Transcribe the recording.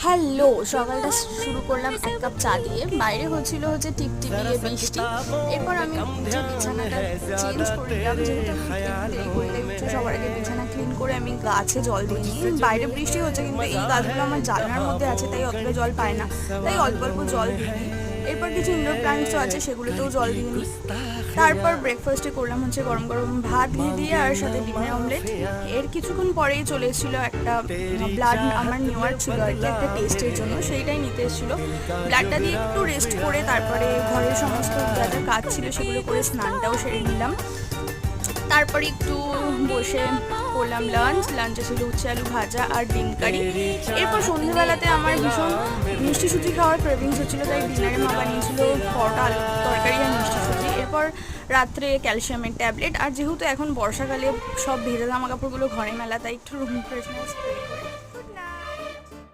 Hello, সকালটা শুরু করলাম এক কাপ চা দিয়ে। বাইরে হচ্ছে টিপটিপিয়ে বৃষ্টি। এরপর আমি উঠে বিছানাটা চেঞ্জ করে নিলাম, যেহেতু আমি একটু দেরি করে উঠে সবার আগে বিছানা ক্লিন করে আমি গাছে জল দিয়ে নিই। বাইরে বৃষ্টি হচ্ছে কিন্তু এই গাছগুলো আমার জানলার মধ্যে আছে, তাই অতটা জল পায় না, তাই অল্প অল্প জল দিয়ে নিই। এরপর কিছু ইনডোর প্ল্যান্টসও আছে, সেগুলোতেও জল দিয়ে নিই। তারপর ব্রেকফাস্টে করলাম হচ্ছে গরম গরম ভাত ঘি দিয়ে আর সাথে ডিমের অমলেট। এর কিছুক্ষণ পরেই চলে এসেছিলো একটা ব্লাড, আমার নেওয়ার ছিল আর কি একটা টেস্টের জন্য, সেইটাই নিতে এসেছিলো। ব্লাডটা দিয়ে একটু রেস্ট করে তারপরে ঘরের সমস্ত যা যা কাজ ছিল সেগুলো করে স্নানটাও সেরে নিলাম। তারপরে একটু বসে করলাম লাঞ্চে ছিল উচ্ছে আলু ভাজা আর ডিম কারি। এরপর সন্ধ্যেবেলাতে আমার ভীষণ মিষ্টি সুজি খাওয়ার ক্রেভিংস হচ্ছিলো, তাই ডিনারে মা বানিয়েছিল পরোটা আলু তরকারি আর মিষ্টি সুজি। এরপর রাত্রে ক্যালসিয়ামের ট্যাবলেট, আর যেহেতু এখন বর্ষাকালে সব ভেজা জামা কাপড়গুলো ঘরে মেলা, তাই একটু রুম ফ্রেশনার স্প্রে করে